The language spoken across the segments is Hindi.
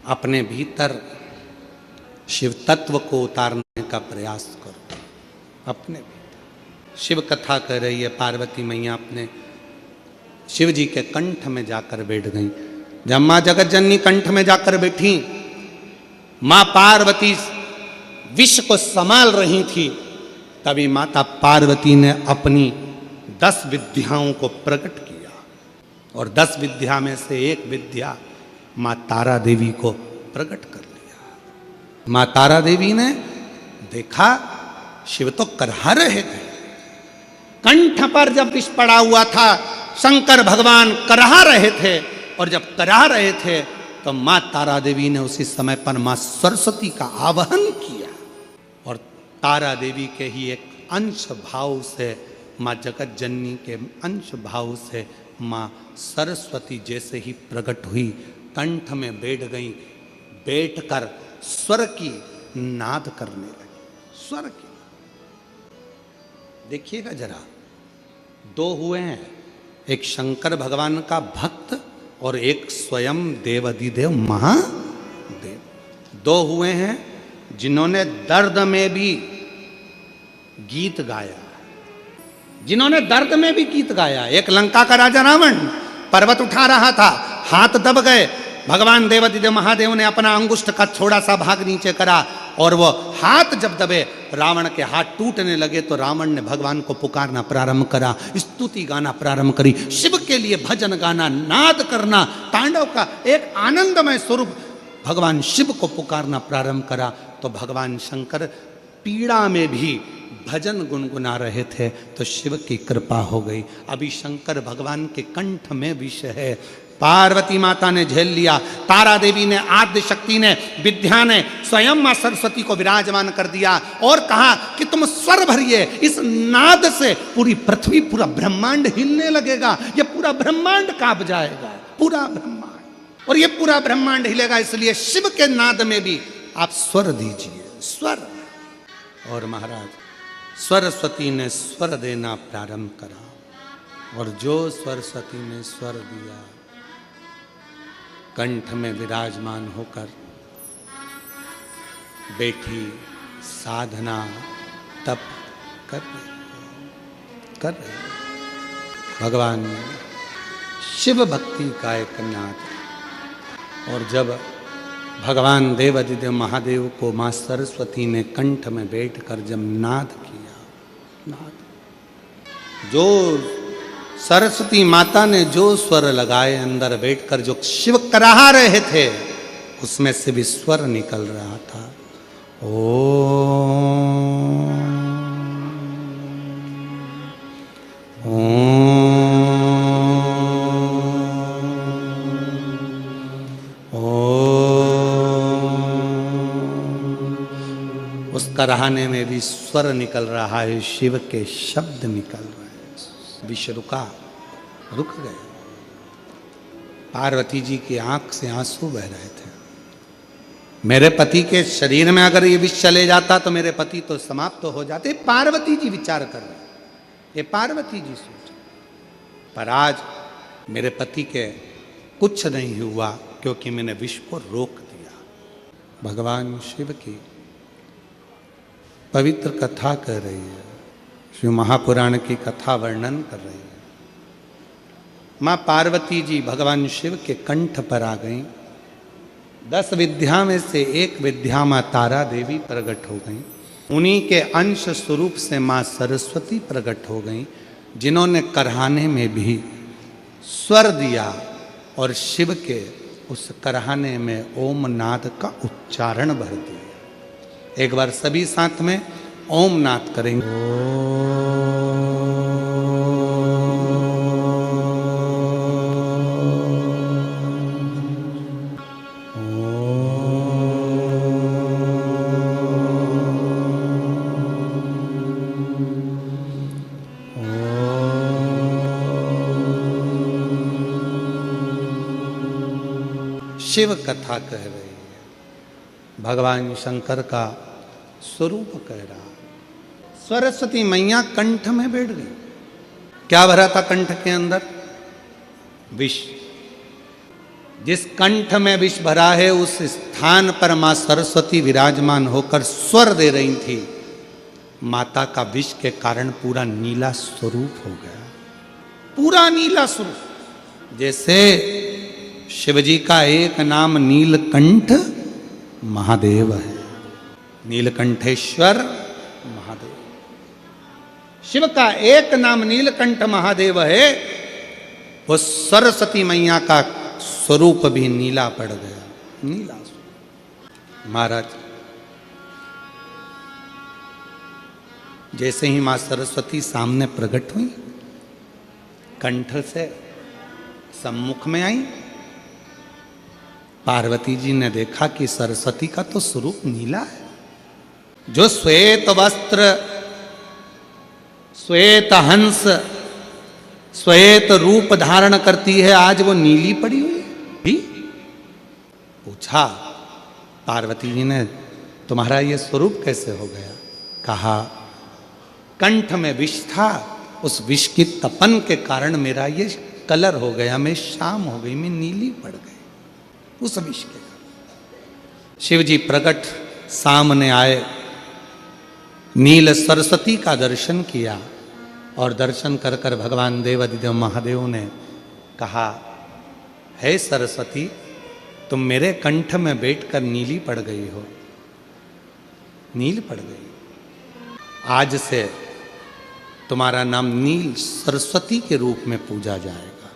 अपने भीतर शिव तत्व को उतारने का प्रयास करो। अपने भीतर शिव कथा कह रही है, पार्वती मैया अपने शिव जी के कंठ में जाकर बैठ गई। जब माँ जगत जननी कंठ में जाकर बैठी, माँ पार्वती विश्व को संभाल रही थी, तभी माता पार्वती ने अपनी 10 विद्याओं को प्रकट किया और 10 विद्या में से एक विद्या माँ तारा देवी को प्रकट कर लिया। माँ तारा देवी ने देखा शिव तो करहा रहे थे, कंठ पर जब विष पड़ा हुआ था शंकर भगवान करहा रहे थे, और जब करहा रहे थे तो माँ तारा देवी ने उसी समय पर माँ सरस्वती का आवाहन किया और तारा देवी के ही एक अंश भाव से, माँ जगत जननी के अंश भाव से माँ सरस्वती जैसे ही प्रकट हुई, कंठ में बैठ गई, बैठकर स्वर की नाद करने लगी। स्वर की देखिएगा जरा, 2 हुए हैं, एक शंकर भगवान का भक्त और एक स्वयं देवाधिदेव महादेव। 2 हुए हैं जिन्होंने दर्द में भी गीत गाया, जिन्होंने दर्द में भी गीत गाया। एक लंका का राजा रावण पर्वत उठा रहा था, हाथ दब गए, भगवान देवाधिदेव महादेव ने अपना अंगुष्ठ का थोड़ा सा भाग नीचे करा और वो हाथ जब दबे रावण के हाथ टूटने लगे तो रावण ने भगवान को पुकारना प्रारंभ करा, स्तुति गाना प्रारंभ करी, शिव के लिए भजन गाना, नाद करना, तांडव का एक आनंदमय स्वरूप भगवान शिव को पुकारना प्रारंभ करा। तो भगवान शंकर पीड़ा में भी भजन गुनगुना रहे थे तो शिव की कृपा हो गई। अभी शंकर भगवान के कंठ में विष है, पार्वती माता ने झेल लिया, तारा देवी ने, आद्य शक्ति ने, विद्या ने स्वयं मां सरस्वती को विराजमान कर दिया और कहा कि तुम स्वर भरिए, इस नाद से पूरी पृथ्वी, पूरा ब्रह्मांड हिलने लगेगा, ये पूरा ब्रह्मांड कांप जाएगा, पूरा ब्रह्मांड, और ये पूरा ब्रह्मांड हिलेगा, इसलिए शिव के नाद में भी आप स्वर दीजिए, स्वर। और महाराज सरस्वती ने स्वर देना प्रारंभ करा और जो सरस्वती ने स्वर दिया, कंठ में विराजमान होकर बैठी साधना तप कर रहे भगवान शिव भक्ति का एक नाद। और जब भगवान देवाधिदेव महादेव को माँ सरस्वती ने कंठ में बैठकर जब नाद किया, नाद, जो सरस्वती माता ने जो स्वर लगाए अंदर बैठकर, जो शिव कराहा रहे थे, उसमें से भी स्वर निकल रहा था। ओम ओम ओम। उस कराहने में भी स्वर निकल रहा है, शिव के शब्द निकल रहे हैं। विष रुका, रुक गए। पार्वती जी की आंख से आंसू बह रहे थे। मेरे पति के शरीर में अगर ये विष चले जाता तो मेरे पति तो समाप्त हो जाते। पार्वती जी विचार कर रहे, ये पार्वती जी सोच, पर आज मेरे पति के कुछ नहीं हुआ क्योंकि मैंने विष को रोक दिया। भगवान शिव की पवित्र कथा कह रही है, शिव महापुराण की कथा वर्णन कर रही है। माँ पार्वती जी भगवान शिव के कंठ पर आ गईं। 10 विद्या में से एक विद्या माँ तारा देवी प्रकट हो गईं। उन्हीं के अंश स्वरूप से माँ सरस्वती प्रकट हो गईं, जिन्होंने करहाने में भी स्वर दिया और शिव के उस करहाने में ओम नाद का उच्चारण भर दिया। एक बार सभी साथ में ओम नाद करेंगे। शिव कथा कह रही है, भगवान शंकर का स्वरूप कह रहा। सरस्वती मैया कंठ में बैठ गई। क्या भरा था कंठ के अंदर? विष। जिस कंठ में विष भरा है उस स्थान पर मां सरस्वती विराजमान होकर स्वर दे रही थी। माता का विष के कारण पूरा नीला स्वरूप हो गया, पूरा नीला स्वरूप। जैसे शिवजी का एक नाम नीलकंठ महादेव है, नीलकंठेश्वर महादेव। शिव का एक नाम नीलकंठ महादेव है। वो सरस्वती मैया का स्वरूप भी नीला पड़ गया, नीला स्वरूप। महाराज जैसे ही मां सरस्वती सामने प्रकट हुई, कंठ से सम्मुख में आई, पार्वती जी ने देखा कि सरस्वती का तो स्वरूप नीला है। जो श्वेत वस्त्र, श्वेत हंस, श्वेत रूप धारण करती है, आज वो नीली पड़ी हुई है। पूछा पार्वती जी ने, तुम्हारा ये स्वरूप कैसे हो गया? कहा कंठ में विष था, उस विष की तपन के कारण मेरा ये कलर हो गया, मैं शाम हो गई, मैं नीली पड़ गई उस विष के कारण। शिव जी प्रकट सामने आए, नील सरस्वती का दर्शन किया और दर्शन कर कर भगवान देवाधिदेव महादेव ने कहा, हे सरस्वती, तुम मेरे कंठ में बैठकर नीली पड़ गई हो, नील पड़ गई। आज से तुम्हारा नाम नील सरस्वती के रूप में पूजा जाएगा।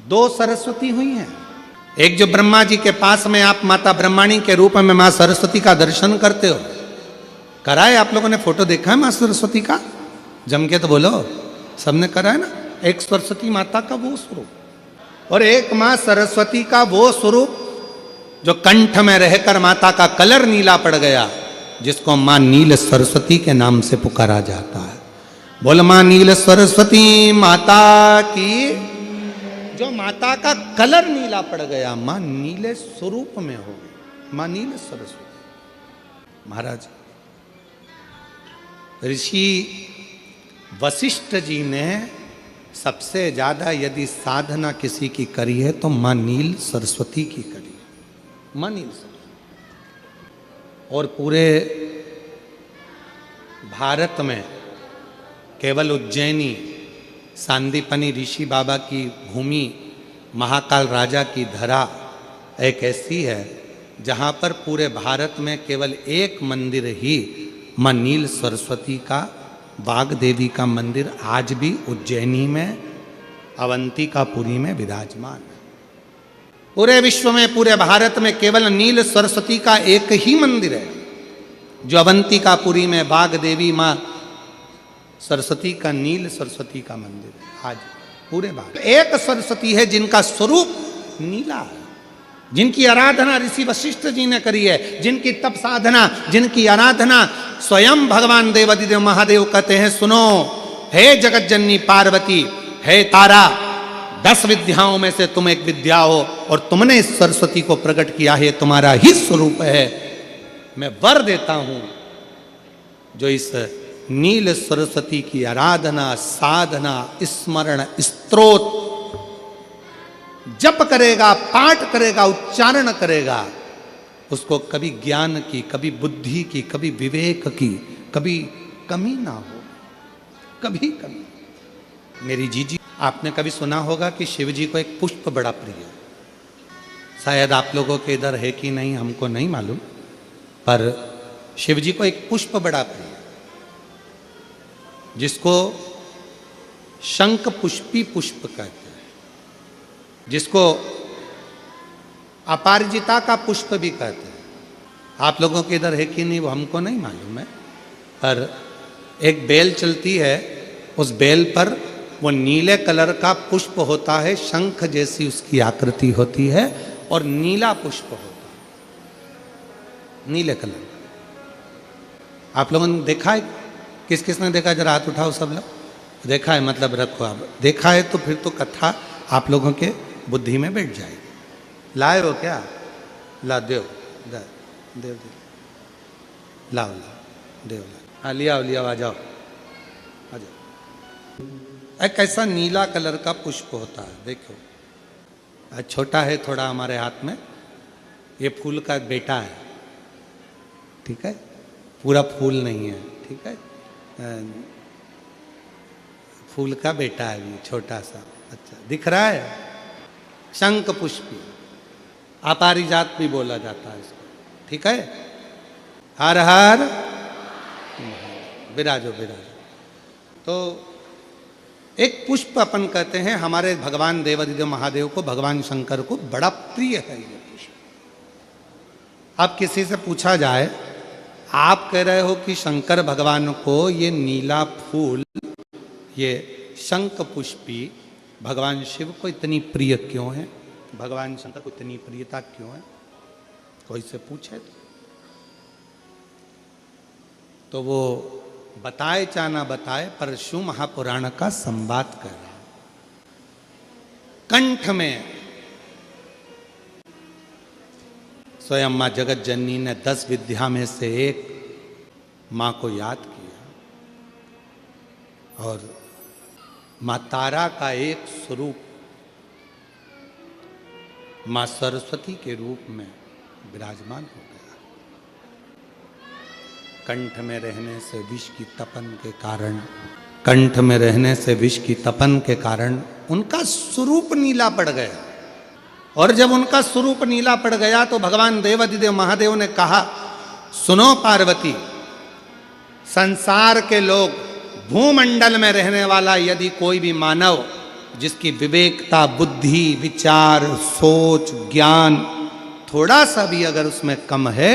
दो सरस्वती हुई हैं, एक जो ब्रह्मा जी के पास में आप माता ब्रह्माणी के रूप में मां सरस्वती का दर्शन करते हो, कराए आप लोगों ने फोटो देखा है मां सरस्वती का? जम के तो बोलो, सबने करा है ना। एक सरस्वती माता का वो स्वरूप और एक मां सरस्वती का वो स्वरूप जो कंठ में रहकर माता का कलर नीला पड़ गया, जिसको मां नील सरस्वती के नाम से पुकारा जाता है। बोल मां नील सरस्वती माता की। जो माता का कलर नीला पड़ गया, मां नीले स्वरूप में हो गई, मां नील सरस्वती। महाराज ऋषि वशिष्ठ जी ने सबसे ज्यादा यदि साधना किसी की करी है तो मां नील सरस्वती की करी है, मां नील सरस्वती। और पूरे भारत में केवल उज्जैनी सांदीपनी ऋषि बाबा की भूमि, महाकाल राजा की धरा एक ऐसी है जहाँ पर पूरे भारत में केवल एक मंदिर ही मां नील सरस्वती का, बाग देवी का मंदिर आज भी उज्जैनी में अवंतिकापुरी में विराजमान है। पूरे विश्व में, पूरे भारत में केवल नील सरस्वती का एक ही मंदिर है जो अवंतिकापुरी में बाग देवी मां सरस्वती का, नील सरस्वती का मंदिर है। आज पूरे भारत एक सरस्वती है जिनका स्वरूप नीला है, जिनकी आराधना ऋषि वशिष्ठ जी ने करी है, जिनकी तप साधना, जिनकी आराधना स्वयं भगवान देवाधिदेव महादेव कहते हैं, सुनो हे जगत जननी पार्वती, हे तारा, 10 विद्याओं में से तुम एक विद्या हो और तुमने इस सरस्वती को प्रकट किया है, तुम्हारा ही स्वरूप है। मैं वर देता हूं जो इस नील सरस्वती की आराधना, साधना, स्मरण, स्तोत्र जप करेगा, पाठ करेगा, उच्चारण करेगा, उसको कभी ज्ञान की, कभी बुद्धि की, कभी विवेक की, कभी कमी ना हो, कभी कमी। मेरी जीजी, आपने कभी सुना होगा कि शिव जी को एक पुष्प बड़ा प्रिय है। शायद आप लोगों के इधर है कि नहीं हमको नहीं मालूम, पर शिव जी को एक पुष्प बड़ा प्रिय है जिसको शंख पुष्पी पुष्प कहते हैं, जिसको अपारिजिता का पुष्प भी कहते हैं। आप लोगों के इधर है कि नहीं वो हमको नहीं मालूम है, पर एक बेल चलती है, उस बेल पर वो नीले कलर का पुष्प होता है, शंख जैसी उसकी आकृति होती है और नीला पुष्प होता है, नीले कलर। आप लोगों ने देखा है? किस किस ने देखा? जरा हाथ उठाओ सब लोग। देखा है मतलब रखो, आप देखा है तो फिर तो कथा आप लोगों के बुद्धि में बैठ जाएगी। लाए हो क्या? ला देव देव देव लाओ लाओ देव ला, हाँ लिया लिया, आ जाओ आ जाओ। एक ऐसा नीला कलर का पुष्प होता है, देखो छोटा है थोड़ा हमारे हाथ में, ये फूल का बेटा है, ठीक है, पूरा फूल नहीं है, ठीक है, फूल का बेटा है ये छोटा सा, अच्छा दिख रहा है। शंख पुष्पी, अपारिजात भी बोला जाता है इसको, ठीक है। हर हर विराजो विराजो। तो एक पुष्प अपन कहते हैं, हमारे भगवान देवादिदेव महादेव को, भगवान शंकर को बड़ा प्रिय है ये पुष्प। अब किसी से पूछा जाए, आप कह रहे हो कि शंकर भगवान को ये नीला फूल, ये शंख पुष्पी भगवान शिव को इतनी प्रिय क्यों है, भगवान शंकर को इतनी प्रियता क्यों है, कोई से पूछे तो वो बताए चाहे ना बताए, पर शिव महापुराण का संवाद कर रहा है। कंठ में स्वयं मां जगत जननी ने 10 विद्या में से एक मां को याद किया, और मां तारा का एक स्वरूप मां सरस्वती के रूप में विराजमान हो गया। कंठ में रहने से विष की तपन के कारण, कंठ में रहने से विष की तपन के कारण उनका स्वरूप नीला पड़ गया। और जब उनका स्वरूप नीला पड़ गया तो भगवान देवादिदेव महादेव ने कहा, सुनो पार्वती, संसार के लोग, भूमंडल में रहने वाला यदि कोई भी मानव जिसकी विवेकता, बुद्धि, विचार, सोच, ज्ञान थोड़ा सा भी अगर उसमें कम है,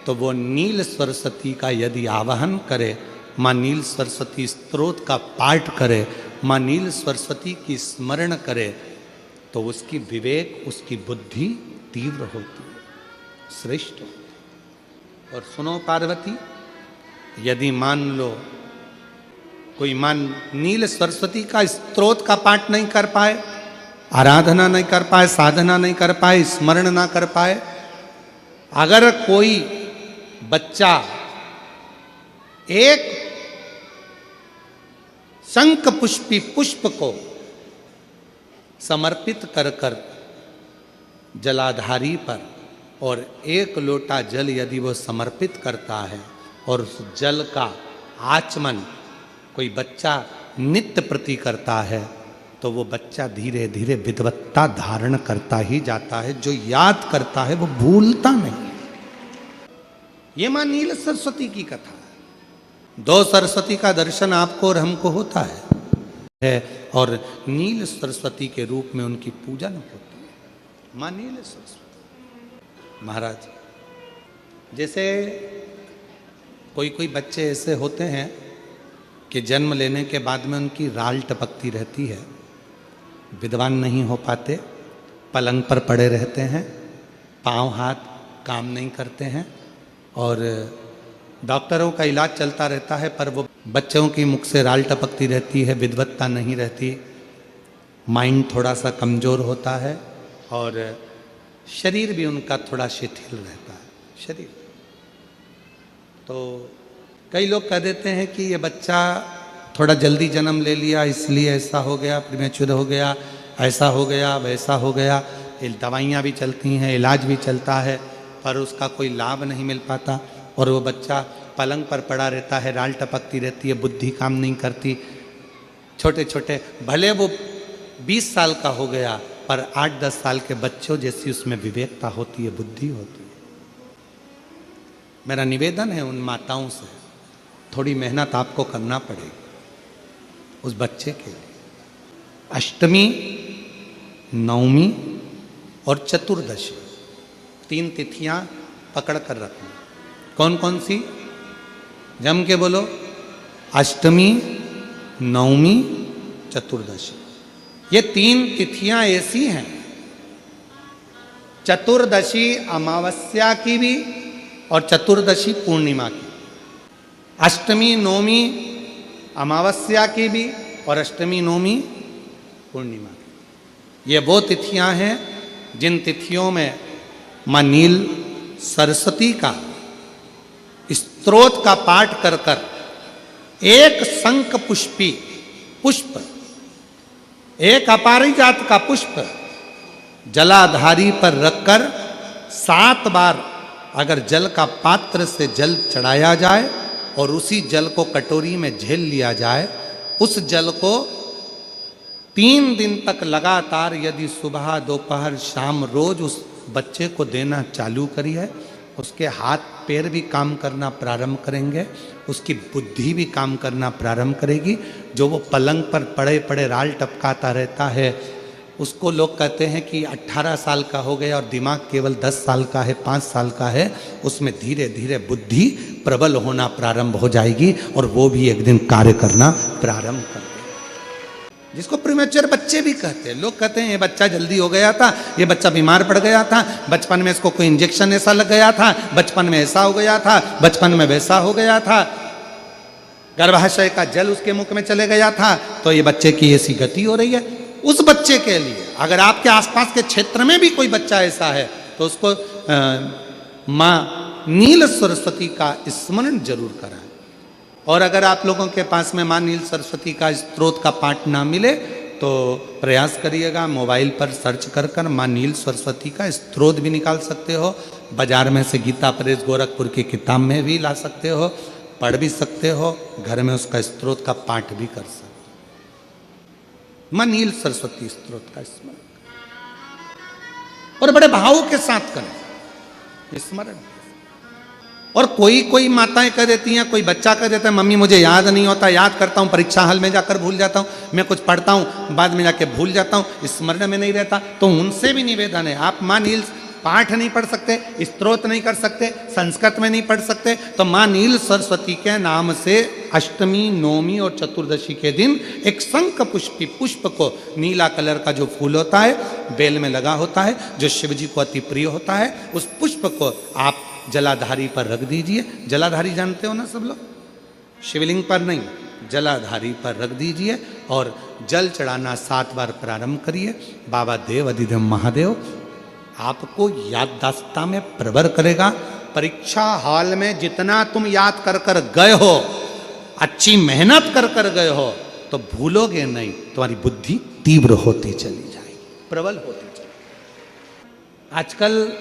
तो वो नील सरस्वती का यदि आवाहन करे, माँ नील सरस्वती स्तोत्र का पाठ करे, माँ नील सरस्वती की स्मरण करे, तो उसकी विवेक, उसकी बुद्धि तीव्र होती है, श्रेष्ठ होती है। और सुनो पार्वती, यदि मान लो कोई नील सरस्वती का स्तोत्र का पाठ नहीं कर पाए, आराधना नहीं कर पाए, साधना नहीं कर पाए, स्मरण ना कर पाए, अगर कोई बच्चा एक शंख पुष्पी पुष्प को समर्पित कर कर जलाधारी पर, और 1 लोटा जल यदि वो समर्पित करता है, और उस जल का आचमन कोई बच्चा नित्य प्रति करता है, तो वो बच्चा धीरे धीरे विद्वत्ता धारण करता ही जाता है। जो याद करता है वो भूलता नहीं। ये मां नील सरस्वती की कथा है। 2 सरस्वती का दर्शन आपको और हमको होता है, और नील सरस्वती के रूप में उनकी पूजन होती है। मां नील सरस्वती महाराज, जैसे कोई बच्चे ऐसे होते हैं कि जन्म लेने के बाद में उनकी राल टपकती रहती है, विद्वान नहीं हो पाते, पलंग पर पड़े रहते हैं, पांव हाथ काम नहीं करते हैं, और डॉक्टरों का इलाज चलता रहता है, पर वो बच्चों की मुख से राल टपकती रहती है, विद्वत्ता नहीं रहती, माइंड थोड़ा सा कमज़ोर होता है, और शरीर भी उनका थोड़ा शिथिल रहता है शरीर। तो कई लोग कह देते हैं कि ये बच्चा थोड़ा जल्दी जन्म ले लिया, इसलिए ऐसा हो गया, प्रीमेच्योर हो गया, ऐसा हो गया, वैसा हो गया। दवाइयाँ भी चलती हैं, इलाज भी चलता है, पर उसका कोई लाभ नहीं मिल पाता, और वो बच्चा पलंग पर पड़ा रहता है, राल टपकती रहती है, बुद्धि काम नहीं करती। छोटे छोटे, भले वो 20 साल का हो गया, पर 8-10 साल के बच्चों जैसी उसमें विवेकता होती है, बुद्धि होती है। मेरा निवेदन है उन माताओं से, थोड़ी मेहनत आपको करना पड़ेगी उस बच्चे के लिए। अष्टमी, नवमी और चतुर्दशी 3 तिथियां पकड़ कर रखना। कौन कौन सी? जम के बोलो। अष्टमी, नवमी, चतुर्दशी। ये 3 तिथियां ऐसी हैं, चतुर्दशी अमावस्या की भी और चतुर्दशी पूर्णिमा की। अष्टमी नवमी अमावस्या की भी और अष्टमी नवमी पूर्णिमा की। ये वो तिथियां हैं जिन तिथियों में मां नील सरस्वती का स्तोत्र का पाठ कर कर एक शंख पुष्पी पुष्प, एक अपारिजात का पुष्प जलाधारी पर रखकर 7 बार अगर जल का पात्र से जल चढ़ाया जाए और उसी जल को कटोरी में झेल लिया जाए, उस जल को 3 दिन तक लगातार यदि सुबह दोपहर शाम रोज उस बच्चे को देना चालू करिए, उसके हाथ पैर भी काम करना प्रारंभ करेंगे, उसकी बुद्धि भी काम करना प्रारंभ करेगी। जो वो पलंग पर पड़े पड़े राल टपकाता रहता है, उसको लोग कहते हैं कि 18 साल का हो गया और दिमाग केवल 10 साल का है, 5 साल का है, उसमें धीरे धीरे बुद्धि प्रबल होना प्रारंभ हो जाएगी और वो भी एक दिन कार्य करना प्रारंभ कर देगा। जिसको प्रीमेच्योर बच्चे भी कहते हैं। लोग कहते हैं ये बच्चा जल्दी हो गया था, ये बच्चा बीमार पड़ गया था, बचपन में इसको कोई इंजेक्शन ऐसा लग गया था, बचपन में ऐसा हो गया था, बचपन में वैसा हो गया था, गर्भाशय का जल उसके मुख में चले गया था, तो ये बच्चे की ऐसी गति हो रही है। उस बच्चे के लिए अगर आपके आसपास के क्षेत्र में भी कोई बच्चा ऐसा है तो उसको माँ नील सरस्वती का स्मरण जरूर कराएं। और अगर आप लोगों के पास में माँ नील सरस्वती का स्त्रोत का पाठ ना मिले तो प्रयास करिएगा, मोबाइल पर सर्च कर माँ नील सरस्वती का स्त्रोत भी निकाल सकते हो। बाजार में से गीता प्रेस गोरखपुर की किताब में भी ला सकते हो, पढ़ भी सकते हो, घर में उसका स्त्रोत का पाठ भी कर सकते हो। माँ नील सरस्वती स्त्रोत का स्मरण और बड़े भाव के साथ करें स्मरण। और कोई माताएं कह देती हैं, कोई बच्चा कह देता है मम्मी मुझे याद नहीं होता, याद करता हूँ परीक्षा हॉल में जाकर भूल जाता हूँ, मैं कुछ पढ़ता हूँ बाद में जाके भूल जाता हूँ, स्मरण में नहीं रहता। तो उनसे भी निवेदन है, आप माँ नील पाठ नहीं पढ़ सकते, स्तोत्र नहीं कर सकते, संस्कृत में नहीं पढ़ सकते, तो माँ नील सरस्वती के नाम से अष्टमी, नवमी और चतुर्दशी के दिन एक शंख पुष्पी पुष्प को, नीला कलर का जो फूल होता है बेल में लगा होता है, जो शिव जी को अति प्रिय होता है, उस पुष्प को आप जलाधारी पर रख दीजिए। जलाधारी जानते हो ना सब लोग, शिवलिंग पर नहीं, जलाधारी पर रख दीजिए और जल चढ़ाना 7 बार प्रारंभ करिए। बाबा देव अधिदेव महादेव आपको याददाश्तता में प्रवर करेगा। परीक्षा हॉल में जितना तुम याद कर कर गए हो, अच्छी मेहनत कर कर गए हो, तो भूलोगे नहीं, तुम्हारी बुद्धि तीव्र होती चली जाएगी, प्रबल होती चली। आजकल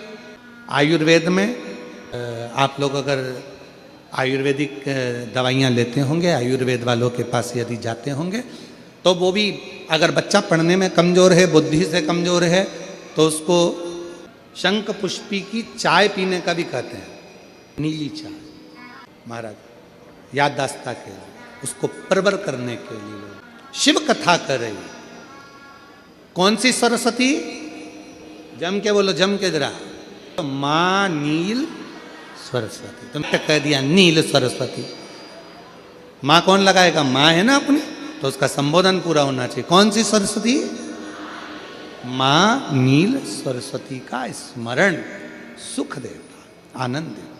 आयुर्वेद में आप लोग अगर आयुर्वेदिक दवाइयाँ लेते होंगे, आयुर्वेद वालों के पास यदि जाते होंगे, तो वो भी अगर बच्चा पढ़ने में कमज़ोर है, बुद्धि से कमज़ोर है, तो उसको शंख पुष्पी की चाय पीने का भी कहते हैं, नीली चाय महाराज, याददाश्तता के लिए, उसको प्रबर करने के लिए शिव कथा कर रही। कौन सी सरस्वती? जम के बोलो, जम के जरा। तो माँ नील सरस्वती, तुमने कह दिया नील सरस्वती। माँ कौन लगाएगा? माँ है ना अपनी, तो उसका संबोधन पूरा होना चाहिए। कौन सी सरस्वती? माँ नील सरस्वती का स्मरण सुख देता, आनंद देता।